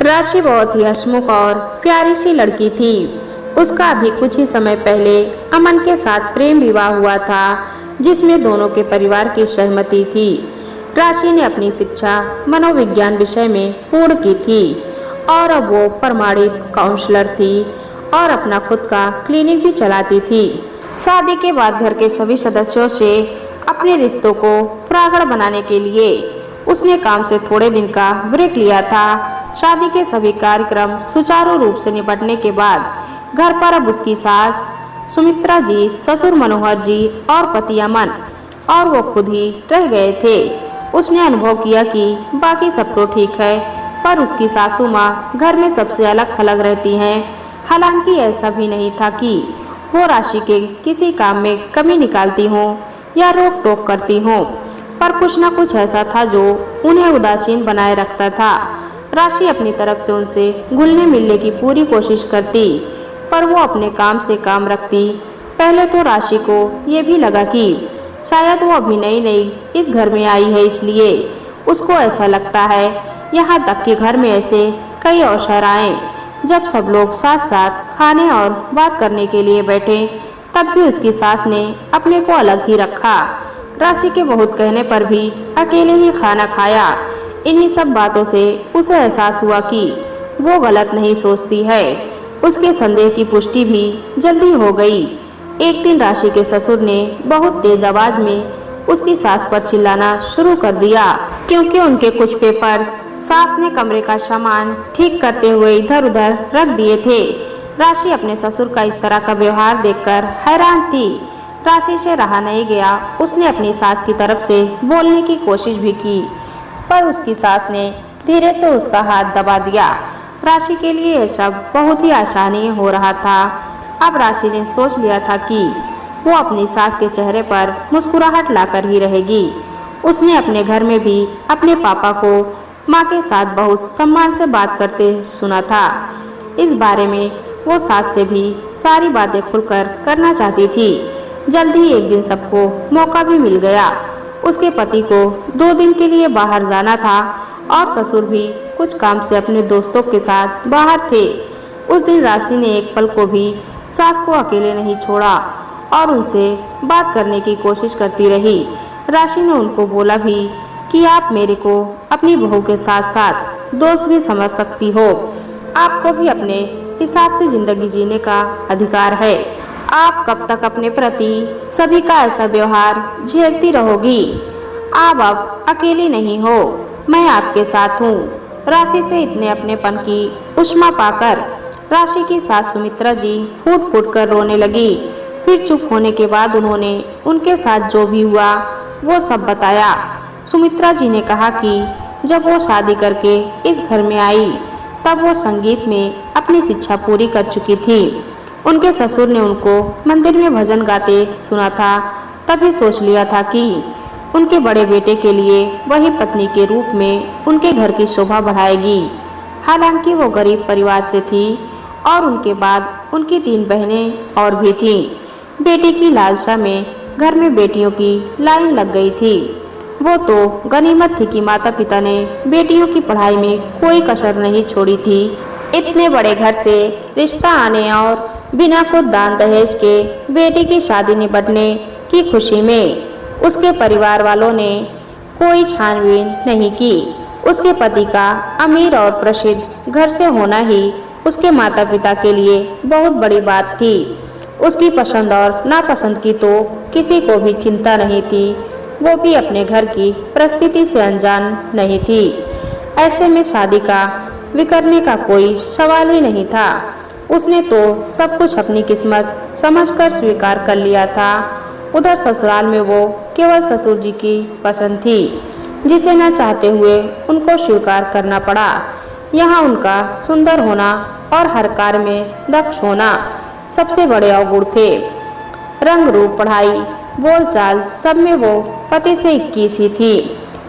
राशि बहुत ही हंसमुख और प्यारी सी लड़की थी। उसका अभी कुछ ही समय पहले अमन के साथ प्रेम विवाह हुआ था, जिसमें दोनों के परिवार की सहमति थी। राशि ने अपनी शिक्षा मनोविज्ञान विषय में पूर्ण की थी और अब वो प्रमाणित काउंसलर थी और अपना खुद का क्लिनिक भी चलाती थी। शादी के बाद घर के सभी सदस्यों से अपने रिश्तों को प्रगाढ़ बनाने के लिए उसने काम से थोड़े दिन का ब्रेक लिया था। शादी के सभी कार्यक्रम सुचारू रूप से निपटने के बाद घर पर अब उसकी सास सुमित्रा जी, ससुर मनोहर जी और पति अमन और वो खुद ही रह गए थे। उसने अनुभव किया कि बाकी सब तो ठीक है, पर उसकी सासू माँ घर में सबसे अलग थलग रहती हैं। हालांकि ऐसा भी नहीं था कि वो राशि के किसी काम में कमी निकालती हों या रोक टोक करती हों, पर कुछ न कुछ ऐसा था जो उन्हें उदासीन बनाए रखता था। राशि अपनी तरफ से उनसे घुलने मिलने की पूरी कोशिश करती, पर वो अपने काम से काम रखती। पहले तो राशि को ये भी लगा कि शायद वो अभी नई नई इस घर में आई है, इसलिए उसको ऐसा लगता है। यहाँ तक कि घर में ऐसे कई अवसर आए जब सब लोग साथ साथ खाने और बात करने के लिए बैठे, तब भी उसकी सास ने अपने को अलग ही रखा। राशि के बहुत कहने पर भी अकेले ही खाना खाया। इन्हीं सब बातों से उसे एहसास हुआ कि वो गलत नहीं सोचती है। उसके संदेह की पुष्टि भी जल्दी हो गई। एक दिन राशि के ससुर ने बहुत तेज आवाज में उसकी सास पर चिल्लाना शुरू कर दिया, क्योंकि उनके कुछ पेपर्स सास ने कमरे का सामान ठीक करते हुए इधर उधर रख दिए थे। राशि अपने ससुर का इस तरह का व्यवहार देखकर हैरान थी। राशि से रहा नहीं गया। उसने अपनी सास की तरफ से बोलने की कोशिश भी की, पर उसकी सास ने धीरे से उसका हाथ दबा दिया। राशि के लिए यह सब बहुत ही आसानी हो रहा था। अब राशि ने सोच लिया था कि वो अपनी सास के चेहरे पर मुस्कुराहट लाकर ही रहेगी। उसने अपने घर में भी अपने पापा को माँ के साथ बहुत सम्मान से बात करते सुना था। इस बारे में वो सास से भी सारी बातें खुलकर करना चाहती थी। जल्द ही एक दिन सबको मौका भी मिल गया। उसके पति को 2 दिन के लिए बाहर जाना था और ससुर भी कुछ काम से अपने दोस्तों के साथ बाहर थे। उस दिन राशि ने एक पल को भी सास को अकेले नहीं छोड़ा और उनसे बात करने की कोशिश करती रही। राशि ने उनको बोला भी कि आप मेरे को अपनी बहू के साथ साथ दोस्त भी समझ सकती हो। आपको भी अपने हिसाब से जिंदगी जीने का अधिकार है। आप कब तक अपने प्रति सभी का ऐसा व्यवहार झेलती रहोगी? आप अब अकेली नहीं हो, मैं आपके साथ हूँ। राशि से इतने अपनेपन की उष्मा पाकर राशि की सास सुमित्रा जी फूट फूट कर रोने लगी। फिर चुप होने के बाद उन्होंने उनके साथ जो भी हुआ वो सब बताया। सुमित्रा जी ने कहा कि जब वो शादी करके इस घर में आई तब वो संगीत में अपनी शिक्षा पूरी कर चुकी थी। उनके ससुर ने उनको मंदिर में भजन गाते सुना था। तभी सोच लिया था कि उनके बड़े बेटे के लिए वही पत्नी के रूप में उनके घर की शोभा बढ़ाएगी। हालांकि वो गरीब परिवार से थी और उनके बाद उनकी 3 बहनें और भी थीं। बेटी की लालसा में घर में बेटियों की लाइन लग गई थी। वो तो गनीमत थी कि माता पिता ने बेटियों की पढ़ाई में कोई कसर नहीं छोड़ी थी। इतने बड़े घर से रिश्ता आने और बिना खुद दान दहेज के बेटी की शादी निपटने की खुशी में उसके परिवार वालों ने कोई छानबीन नहीं की। उसके पति का अमीर और प्रसिद्ध घर से होना ही उसके माता पिता के लिए बहुत बड़ी बात थी। उसकी पसंद और नापसंद की तो किसी को भी चिंता नहीं थी। वो भी अपने घर की परिस्थिति से अनजान नहीं थी। ऐसे में शादी का विकरने का कोई सवाल ही नहीं था। उसने तो सब कुछ अपनी किस्मत समझकर स्वीकार कर लिया था। उधर ससुराल में वो केवल ससुर जी की पसंद थी, जिसे न चाहते हुए उनको स्वीकार करना पड़ा। यहाँ उनका सुंदर होना और हर कार्य में दक्ष होना सबसे बड़े अवगुण थे। रंग रूप, पढ़ाई, बोलचाल सब में वो पति से 21 ही थी।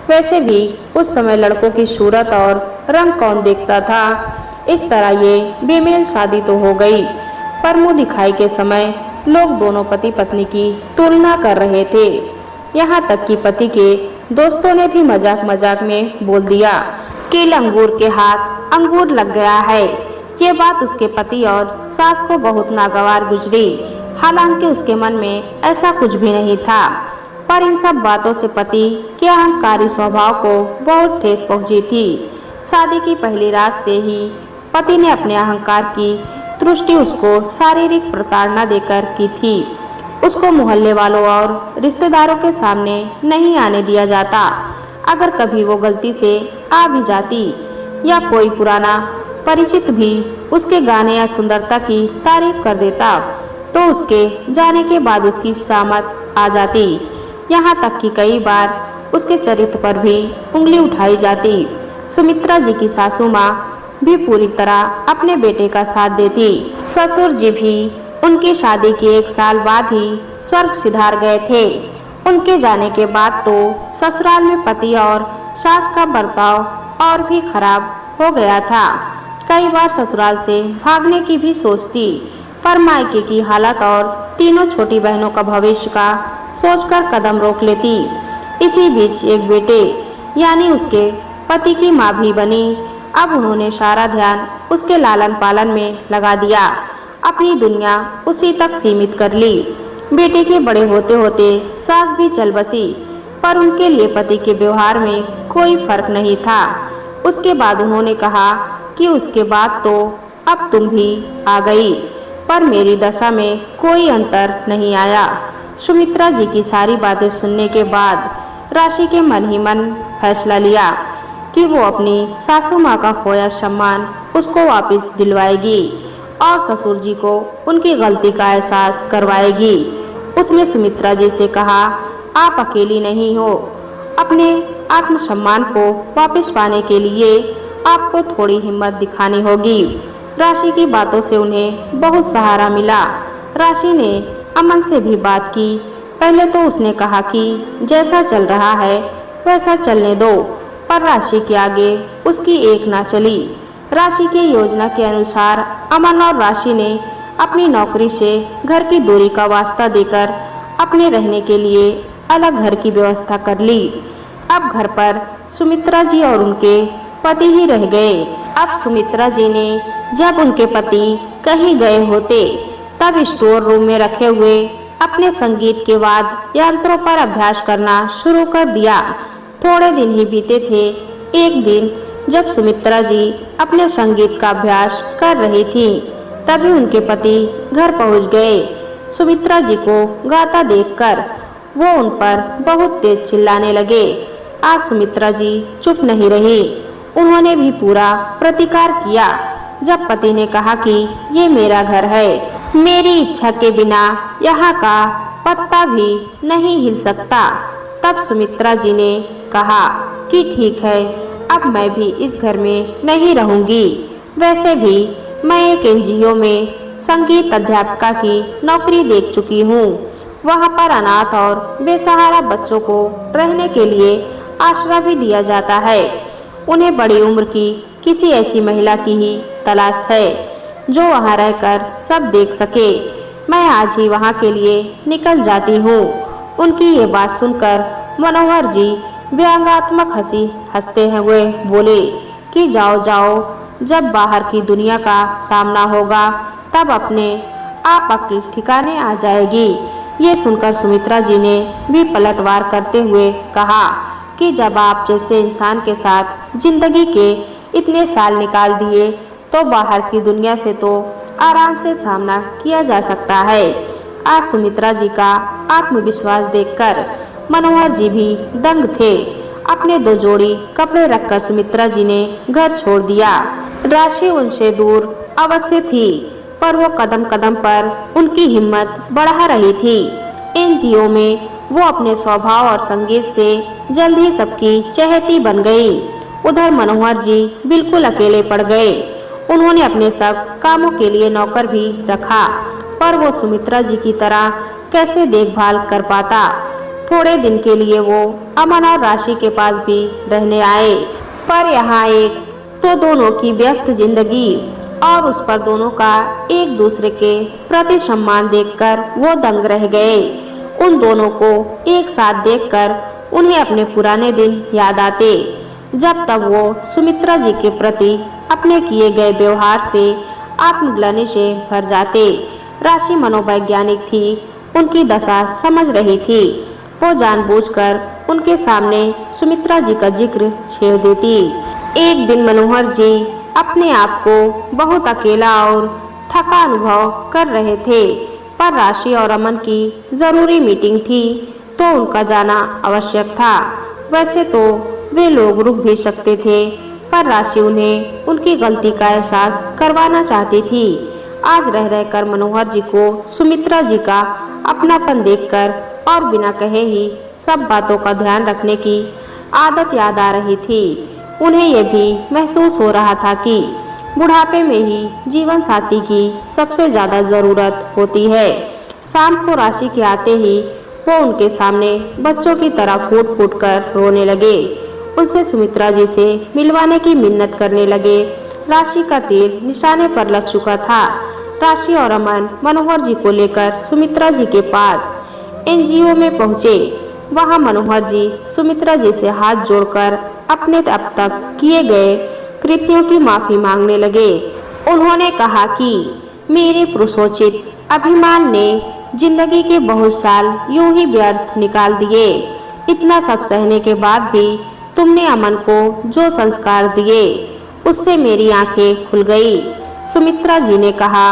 वैसे भी उस समय लड़कों की सूरत और रंग कौन देखता था। इस तरह ये बेमेल शादी तो हो गई, पर मुँह दिखाई के समय लोग दोनों पति पत्नी की तुलना कर रहे थे। यहाँ तक कि पति के दोस्तों ने भी मजाक मजाक में बोल दिया कि लंगूर के हाथ अंगूर लग गया है। ये बात उसके पति और सास को बहुत नागवार गुजरी। हालांकि उसके मन में ऐसा कुछ भी नहीं था, पर इन सब बातों से पति के अहंकारी स्वभाव को बहुत ठेस पहुंची थी। शादी की पहली रात से ही पति ने अपने अहंकार की तुष्टि उसको शारीरिक प्रताड़ना देकर की थी। उसको मोहल्ले वालों और रिश्तेदारों के सामने नहीं आने दिया जाता। अगर कभी वो गलती से आ भी जाती या कोई पुराना परिचित भी उसके गाने या सुंदरता की तारीफ कर देता, तो उसके जाने के बाद उसकी शामत आ जाती। यहाँ तक कि कई बार उसके चरित्र पर भी उंगली उठाई जाती। सुमित्रा जी की सासू माँ भी पूरी तरह अपने बेटे का साथ देती। ससुर जी भी उनकी शादी के 1 साल बाद ही स्वर्ग सिधार गए थे। उनके जाने के बाद तो ससुराल में पति और सास का बर्ताव और भी खराब हो गया था। कई बार ससुराल से भागने की भी सोचती, पर मायके की हालत और तीनों छोटी बहनों का भविष्य का सोचकर कदम रोक लेती। इसी बीच एक बेटे यानी उसके पति की माँ भी बनी। अब उन्होंने सारा ध्यान उसके लालन पालन में लगा दिया, अपनी दुनिया उसी तक सीमित कर ली। बेटे के बड़े होते होते सास भी चल बसी, पर उनके लिए पति के व्यवहार में कोई फर्क नहीं था। उसके बाद उन्होंने कहा कि उसके बाद तो अब तुम भी आ गई, पर मेरी दशा में कोई अंतर नहीं आया। सुमित्रा जी की सारी बातें सुनने के बाद राशि के मन ही मन फैसला लिया कि वो अपनी सासू माँ का खोया सम्मान उसको वापस दिलवाएगी और ससुर जी को उनकी गलती का एहसास करवाएगी। उसने सुमित्रा जी से कहा, आप अकेली नहीं हो। अपने आत्मसम्मान को वापस पाने के लिए आपको थोड़ी हिम्मत दिखानी होगी। राशि की बातों से उन्हें बहुत सहारा मिला। राशि ने अमन से भी बात की। पहले तो उसने कहा कि जैसा चल रहा है वैसा चलने दो, पर राशि के आगे उसकी एक ना चली। राशि की योजना के अनुसार अमन और राशि ने अपनी नौकरी से घर की दूरी का वास्ता देकर अपने रहने के लिए अलग घर की व्यवस्था कर ली। अब घर पर सुमित्रा जी और उनके पति ही रह गए। अब सुमित्रा जी ने जब उनके पति कहीं गए होते तब स्टोर रूम में रखे हुए अपने संगीत के वाद्य यंत्रों पर अभ्यास करना शुरू कर दिया। थोड़े दिन ही बीते थे। एक दिन जब सुमित्रा जी अपने संगीत का अभ्यास कर रही थी, तभी उनके पति घर पहुंच गए। सुमित्रा जी को गाता देखकर वो उन पर बहुत तेज चिल्लाने लगे। आज सुमित्रा जी चुप नहीं रही। उन्होंने भी पूरा प्रतिकार किया। जब पति ने कहा कि ये मेरा घर है, मेरी इच्छा के बिना यहाँ का पत्ता भी नहीं हिल सकता, तब सुमित्रा जी ने कहा कि ठीक है, अब मैं भी इस घर में नहीं रहूंगी। वैसे भी मैं एक एनजीओ में संगीत अध्यापिका की नौकरी देख चुकी हूँ। वहाँ पर अनाथ और बेसहारा बच्चों को रहने के लिए आश्रय भी दिया जाता है। उन्हें बड़ी उम्र की किसी ऐसी महिला की ही तलाश है जो वहाँ रहकर सब देख सके। मैं आज ही वहाँ के लिए निकल जाती हूँ। उनकी ये बात सुनकर मनोहर जी व्यंग्यात्मक हंसी हंसते हुए बोले कि जाओ जाओ, जब बाहर की दुनिया का सामना होगा तब अपने आप अक्ल ठिकाने आ जाएगी। ये सुनकर सुमित्रा जी ने भी पलटवार करते हुए कहा कि जब आप जैसे इंसान के साथ जिंदगी के इतने साल निकाल दिए तो बाहर की दुनिया से तो आराम से सामना किया जा सकता है। आज सुमित्रा जी का आत्मविश्वास देखकर मनोहर जी भी दंग थे। अपने 2 जोड़ी कपड़े रखकर सुमित्रा जी ने घर छोड़ दिया। राशि उनसे दूर अवश्य थी, पर वो कदम कदम पर उनकी हिम्मत बढ़ा रही थी। एनजीओ में वो अपने स्वभाव और संगीत से जल्द ही सबकी चहेती बन गई। उधर मनोहर जी बिल्कुल अकेले पड़ गए। उन्होंने अपने सब कामों के लिए नौकर भी रखा, पर वो सुमित्रा जी की तरह कैसे देखभाल कर पाता। थोड़े दिन के लिए वो अमन और राशि के पास भी रहने आए, पर यहाँ एक तो दोनों की व्यस्त जिंदगी और उस पर दोनों का एक दूसरे के प्रति सम्मान देखकर वो दंग रह गए। उन दोनों को एक साथ देखकर उन्हें अपने पुराने दिन याद आते। जब तब वो सुमित्रा जी के प्रति अपने किए गए व्यवहार से आत्मग्लानि से भर जाते। राशि मनोवैज्ञानिक थी, उनकी दशा समझ रही थी। वो जानबूझकर उनके सामने सुमित्रा जी का जिक्र छेड़ देती। एक दिन मनोहर जी अपने आप को बहुत अकेला और थका अनुभव कर रहे थे, पर राशि और अमन की जरूरी मीटिंग थी तो उनका जाना आवश्यक था। वैसे तो वे लोग रुक भी सकते थे, पर राशि उन्हें उनकी गलती का एहसास करवाना चाहती थी। आज रह रहकर मनोहर जी को सुमित्रा जी का अपनापन देखकर और बिना कहे ही सब बातों का ध्यान रखने की आदत याद आ रही थी। उन्हें यह भी महसूस हो रहा था कि बुढ़ापे में ही जीवन साथी की सबसे ज्यादा जरूरत होती है। शाम को राशि के आते ही वो उनके सामने बच्चों की तरह फूट फूट कर रोने लगे। उनसे सुमित्रा जी से मिलवाने की मिन्नत करने लगे। राशि का तीर निशाने पर लग चुका था। राशि और अमन मनोहर जी को लेकर सुमित्रा जी के पास एनजीओ में पहुंचे। वहां मनोहर जी सुमित्रा जी से हाथ जोड़कर अपने अब तक किए गए कृत्यों की माफी मांगने लगे। उन्होंने कहा कि मेरे पुरुषोचित अभिमान ने जिंदगी के बहुत साल यूं ही व्यर्थ निकाल दिए। इतना सब सहने के बाद भी तुमने अमन को जो संस्कार दिए उससे मेरी आंखें खुल गई। सुमित्रा जी ने कहा,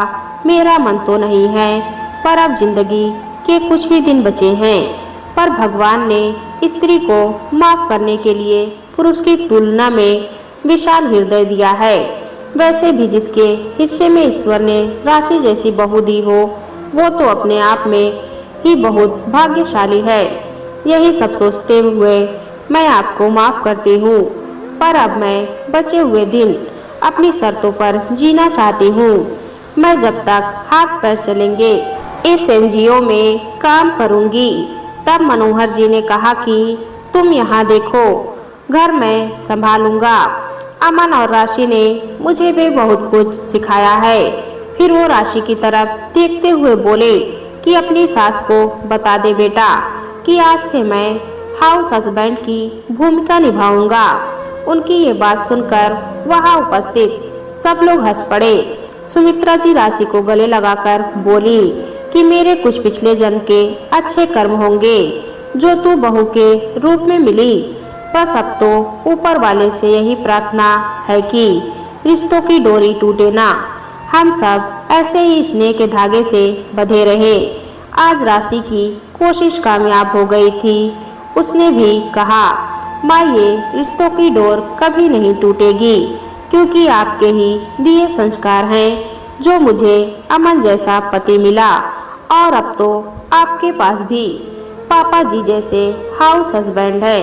मेरा मन तो नहीं है, पर अब जिंदगी के कुछ ही दिन बचे हैं। पर भगवान ने स्त्री को माफ करने के लिए पुरुष की तुलना में विशाल हृदय दिया है। वैसे भी जिसके हिस्से में ईश्वर ने राशि जैसी बहू दी हो, वो तो अपने आप में ही बहुत भाग्यशाली है। यही सब सोचते हुए मैं आपको माफ करती हूँ, पर अब मैं बचे हुए दिन अपनी शर्तों पर जीना चाहती हूँ। मैं जब तक हाथ पैर चलेंगे इस एनजीओ में काम करूँगी। तब मनोहर जी ने कहा कि तुम यहाँ देखो, घर मैं संभालूंगा। अमन और राशि ने मुझे भी बहुत कुछ सिखाया है। फिर वो राशि की तरफ देखते हुए बोले कि अपनी सास को बता दे बेटा कि आज से मैं हाउस हस्बैंड की भूमिका निभाऊंगा। उनकी ये बात सुनकर वहां उपस्थित सब लोग हंस पड़े। सुमित्रा जी राशि को गले लगाकर बोली कि मेरे कुछ पिछले जन्म के अच्छे कर्म होंगे जो तू बहू के रूप में मिली। बस अब तो ऊपर वाले से यही प्रार्थना है कि रिश्तों की डोरी टूटे ना, हम सब ऐसे ही स्नेह के धागे से बंधे रहे। आज राशि की कोशिश कामयाब हो गई थी। उसने भी कहा, माँ ये रिश्तों की डोर कभी नहीं टूटेगी, क्योंकि आपके ही दिए संस्कार हैं जो मुझे अमन जैसा पति मिला, और अब तो आपके पास भी पापा जी जैसे हाउस हस्बैंड है।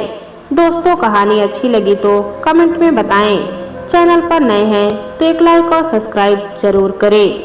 दोस्तों, कहानी अच्छी लगी तो कमेंट में बताएं। चैनल पर नए हैं तो एक लाइक और सब्सक्राइब जरूर करें।